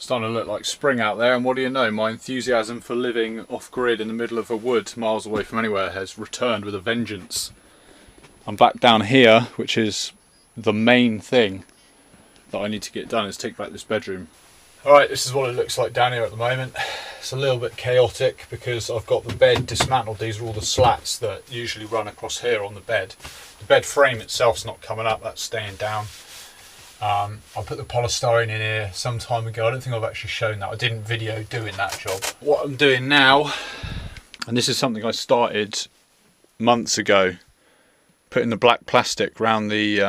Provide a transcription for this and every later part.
Starting to look like spring out there, and what do you know, my enthusiasm for living off-grid in the middle of a wood miles away from anywhere has returned with a vengeance. I'm back down here, which is the main thing that I need to get done, is take back this bedroom. Alright, this is what it looks like down here at the moment. It's a little bit chaotic because I've got the bed dismantled. These are all the slats that usually run across here on the bed. The bed frame itself's not coming up, that's staying down. I put the polystyrene in here some time ago. I don't think I've actually shown that. I didn't video doing that job. What I'm doing now, and this is something I started months ago, putting the black plastic around the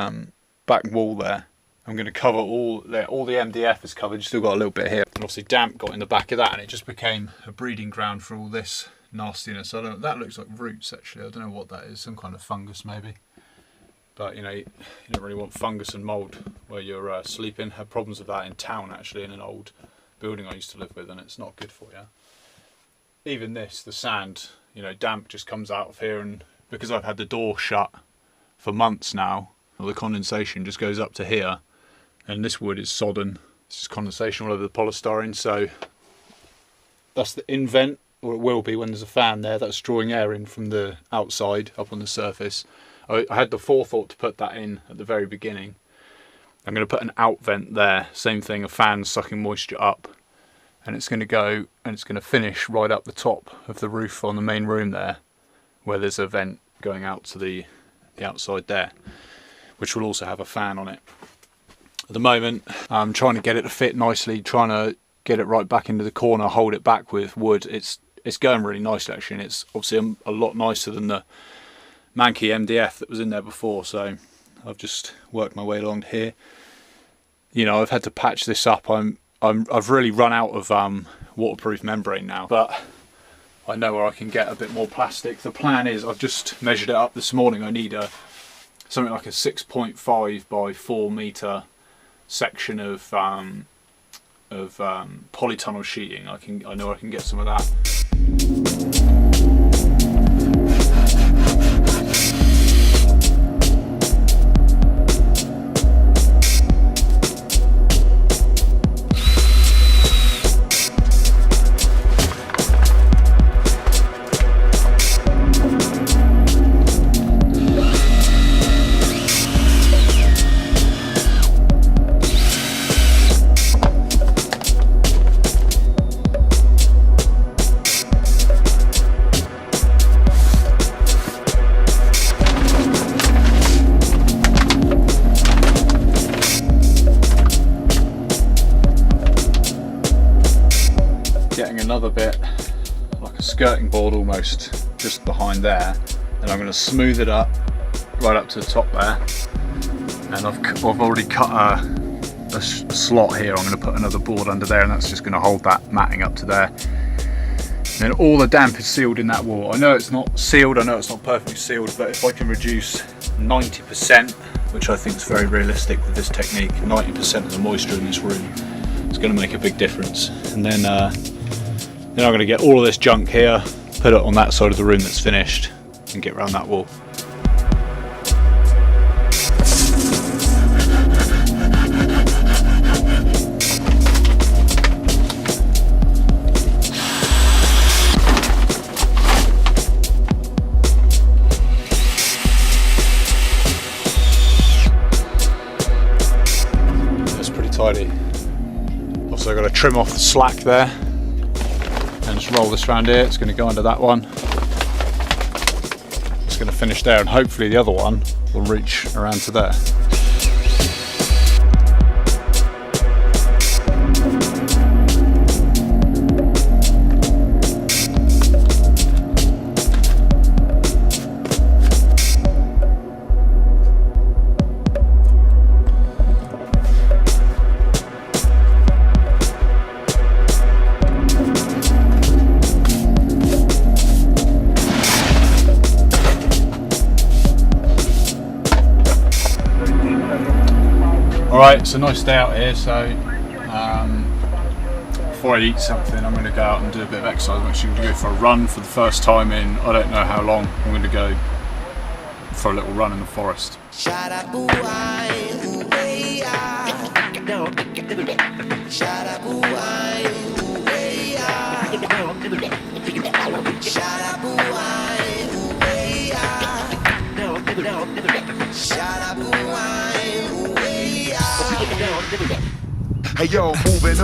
back wall there. I'm going to cover all the MDF is covered, still got a little bit here. And obviously damp got in the back of that, and it just became a breeding ground for all this nastiness. That looks like roots actually, I don't know what that is, some kind of fungus maybe. But you know, you don't really want fungus and mould where you're sleeping. Had problems with that in town actually, in an old building I used to live with, and it's not good for you. Even this, the sand, you know, damp just comes out of here, and because I've had the door shut for months now, the condensation just goes up to here. And this wood is sodden. It's just condensation all over the polystyrene. So that's the invent, or it will be when there's a fan there that's drawing air in from the outside up on the surface. I had the forethought to put that in at the very beginning. I'm going to put an out vent there. Same thing, a fan sucking moisture up. And it's going to go and it's going to finish right up the top of the roof on the main room there, where there's a vent going out to the outside there, which will also have a fan on it. At the moment, I'm trying to get it to fit nicely, trying to get it right back into the corner, hold it back with wood. It's going really nicely actually, and it's obviously a lot nicer than the manky MDF that was in there before. So I've just worked my way along here. You know, I've had to patch this up. I've really run out of waterproof membrane now, but I know where I can get a bit more plastic. The plan is, I've just measured it up this morning. I need something like a 6.5 by 4 metre section of polytunnel sheeting. I know I can get some of that. Getting another bit, like a skirting board almost, just behind there, and I'm going to smooth it up right up to the top there. And I've already cut a slot here. I'm going to put another board under there, and that's just going to hold that matting up to there. And all the damp is sealed in that wall. I know it's not sealed, I know it's not perfectly sealed, but if I can reduce 90%, which I think is very realistic with this technique, 90% of the moisture in this room, it's going to make a big difference. And then I'm going to get all of this junk here, put it on that side of the room that's finished, and get around that wall. That's pretty tidy. Also got to trim off the slack there. And just roll this around here. It's going to go under that one. It's going to finish there, and hopefully the other one will reach around to there. Alright, it's a nice day out here, so before I eat something I'm going to go out and do a bit of exercise. I'm actually going to go for a run for the first time in I don't know how long. I'm going to go for a little run in the forest. Shut up, Hey yo, moving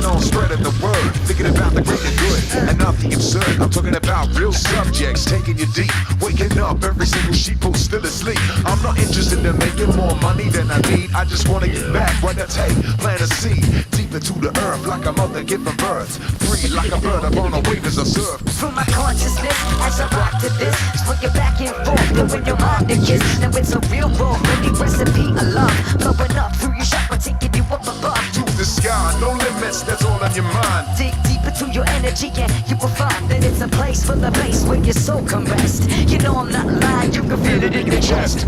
on, spreading the word. Thinking about the great and good and not the absurd. I'm talking about real subjects, taking you deep. Waking up, every single sheeple still asleep. I'm not interested in making more money than I need. I just wanna get back what I take, plant a seed deep into the earth like a mother giving birth. Free like a bird up on a wave as I surf. From my consciousness, as I rock to this, swing it back and forth, blowing your mind to kiss. Now it's a real raw, ready recipe of love, blowing up through your chakra, taking you up above. To the sky, no limits, that's all on your mind. Dig deep into your energy and you will find that it's a place full of bass where your soul can rest. You know I'm not lying, you can feel it in your chest.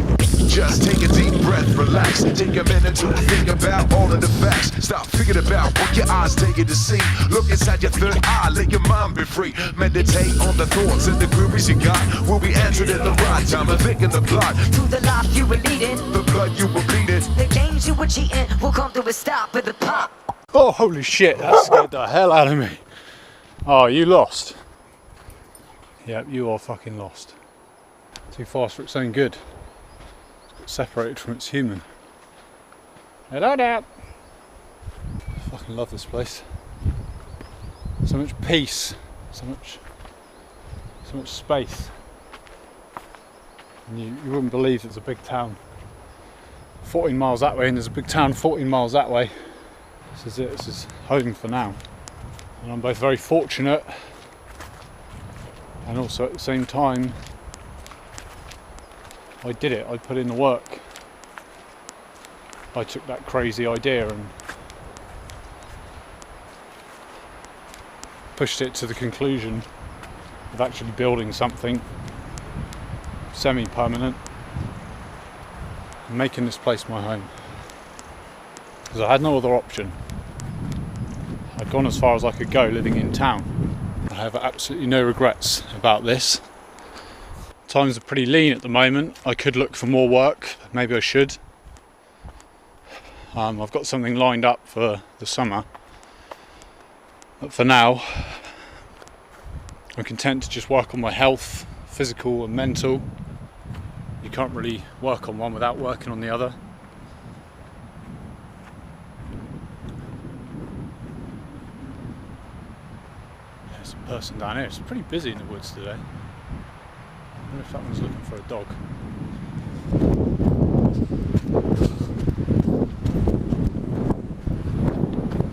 Just take a deep breath, relax. Take a minute to think about all of the facts. Stop thinking about what your eyes take you to see. Look inside your third eye, let your mind be free. Meditate on the thoughts and the queries you got. Will be answered in the right time and thinking the plot. To the life you were leading, The blood you were bleeding. the games you were cheating will come to a stop at the pop. Oh, holy shit, that scared the hell out of me. Oh, you lost? Yep, you are fucking lost. Too fast for its own good. It's got separated from its human. Hello there. I fucking love this place. So much peace, so much space. And you wouldn't believe there's a big town 14 miles that way and there's a big town 14 miles that way. This is it, this is home for now. And I'm both very fortunate and also at the same time I did it, I put in the work. I took that crazy idea and pushed it to the conclusion of actually building something semi-permanent and making this place my home. Because I had no other option. I'd gone as far as I could go living in town. I have absolutely no regrets about this. Times are pretty lean at the moment. I could look for more work, maybe I should. I've got something lined up for the summer. But for now, I'm content to just work on my health, physical and mental. You can't really work on one without working on the other. There's a person down here. It's pretty busy in the woods today. I wonder if that one's looking for a dog.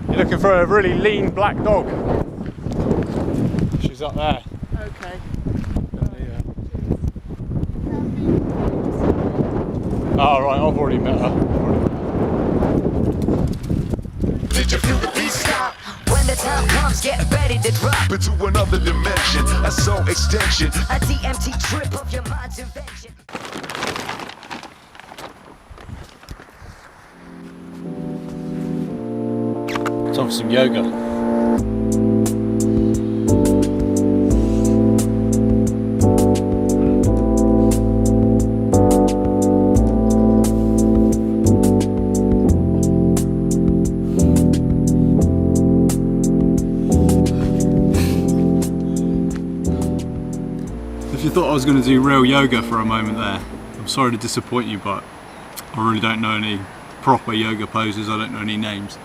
You're looking for a really lean black dog. She's up there. Okay. Oh right, I've already met her. Did you feel the peace? Stop. When the time comes, get ready to drop. Into another dimension, a soul extension. A DMT trip of your mind's invention. Time for some yoga. If you thought I was going to do real yoga for a moment there, I'm sorry to disappoint you, but I really don't know any proper yoga poses, I don't know any names.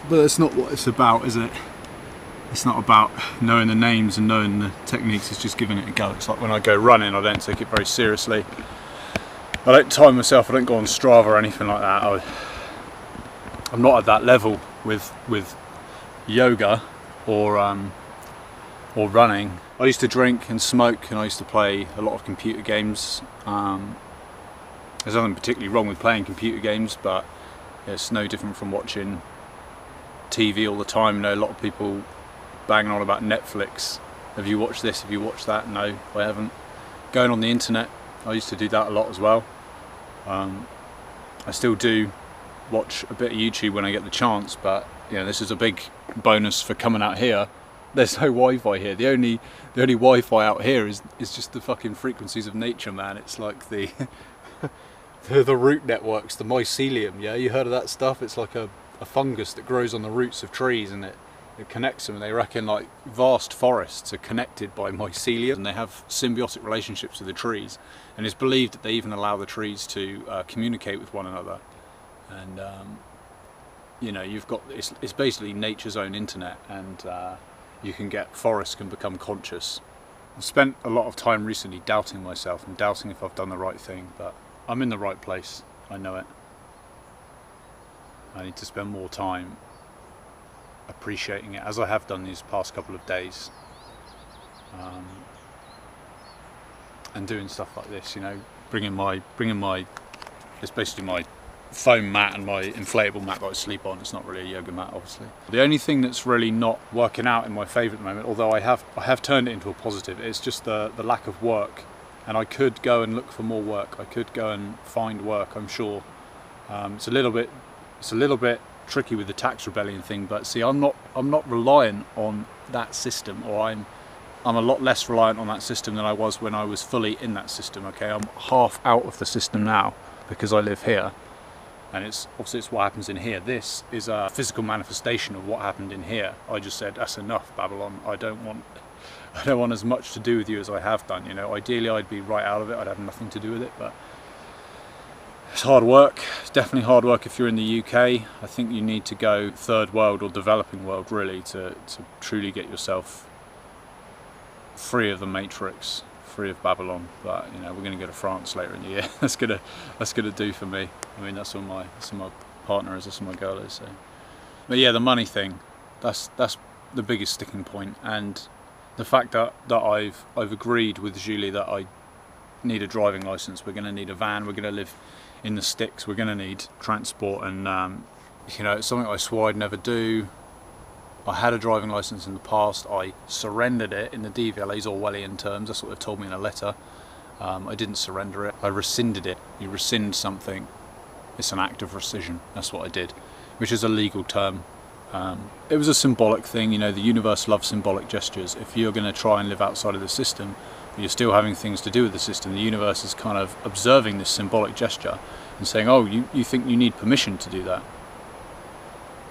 But that's not what it's about, is it? It's not about knowing the names and knowing the techniques, it's just giving it a go. It's like when I go running, I don't take it very seriously. I don't time myself, I don't go on Strava or anything like that. I'm not at that level with yoga or running. I used to drink and smoke and I used to play a lot of computer games. There's nothing particularly wrong with playing computer games, but it's no different from watching TV all the time. You know, a lot of people banging on about Netflix. Have you watched this? Have you watched that? No, I haven't. Going on the internet, I used to do that a lot as well. I still do watch a bit of YouTube when I get the chance, but you know, this is a big bonus for coming out here. There's no Wi-Fi here. The only Wi-Fi out here is just the fucking frequencies of nature, man. It's like the the root networks, the mycelium. Yeah, you heard of that stuff? It's like a fungus that grows on the roots of trees, and it It connects them, and they reckon like vast forests are connected by mycelia, and they have symbiotic relationships with the trees. And it's believed that they even allow the trees to communicate with one another. And you know, you've got it's basically nature's own internet, and you can get forests can become conscious. I've spent a lot of time recently doubting myself and doubting if I've done the right thing, but I'm in the right place. I know it. I need to spend more time appreciating it, as I have done these past couple of days, and doing stuff like this. You know, bringing my it's basically my foam mat and my inflatable mat that I sleep on. It's not really a yoga mat, obviously. The only thing that's really not working out in my favour at the moment, although I have turned it into a positive, it's just the lack of work. And I could go and look for more work. I could go and find work, I'm sure. It's a little bit tricky with the tax rebellion thing, but see, I'm not reliant on that system, or I'm a lot less reliant on that system than I was when I was fully in that system. Okay, I'm half out of the system now because I live here, and it's what happens in here. This is a physical manifestation of what happened in here. I just said, that's enough, Babylon. I don't want as much to do with you as I have done. You know, ideally I'd be right out of it. I'd have nothing to do with it, but it's hard work. It's definitely hard work if you're in the UK. I think you need to go third world or developing world really to truly get yourself free of the matrix, free of Babylon. But you know, we're going to go to France later in the year. that's gonna do for me. I mean, that's what my partner is, that's what my girl is. So. But yeah, the money thing, that's the biggest sticking point, and the fact that I've agreed with Julie that I need a driving license. We're going to need a van. We're going to live in the sticks. We're going to need transport, and you know, it's something I swore I'd never do. I had a driving license in the past. I surrendered it in the DVLA's Orwellian terms. That's what they've told me in a letter. I didn't surrender it. I rescinded it. You rescind something, it's an act of rescission. That's what I did, which is a legal term. It was a symbolic thing. You know, the universe loves symbolic gestures. If you're going to try and live outside of the system, but you're still having things to do with the system, the universe is kind of observing this symbolic gesture and saying, oh, you think you need permission to do that?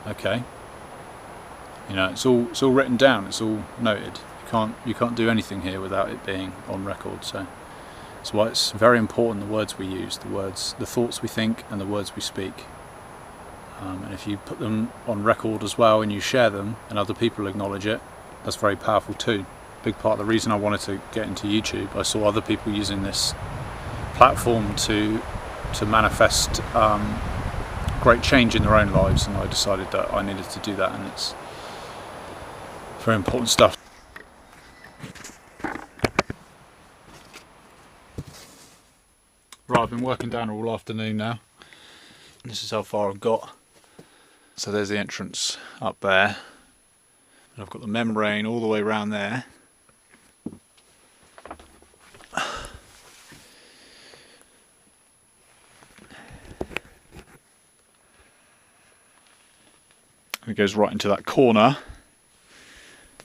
Okay. You know, it's all written down, it's all noted. You can't do anything here without it being on record. So that's why it's very important, the words we use, the thoughts we think and the words we speak. And if you put them on record as well and you share them and other people acknowledge it, that's very powerful too. Big part of the reason I wanted to get into YouTube, I saw other people using this platform to manifest great change in their own lives, and I decided that I needed to do that, and it's very important stuff. Right, I've been working down all afternoon now. This is how far I've got. So there's the entrance up there, and I've got the membrane all the way around there. It goes right into that corner,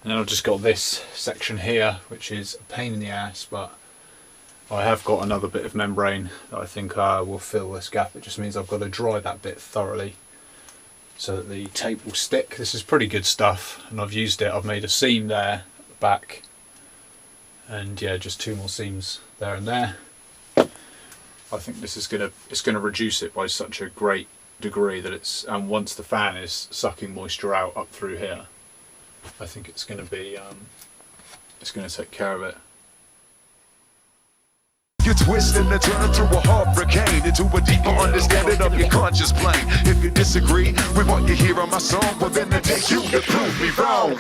and then I've just got this section here, which is a pain in the ass, but I have got another bit of membrane that I think will fill this gap. It just means I've got to dry that bit thoroughly so that the tape will stick. This is pretty good stuff, and I've used it. I've made a seam there at the back, and yeah, just 2 more seams there and there. I think this is gonna reduce it by such a great degree that and once the fan is sucking moisture out up through here, I think it's going to be it's going to take care of it. You twist and turn through a hurricane into a deeper understanding of your conscious plane. If you disagree with what you hear on my song, well then I take you to prove me wrong.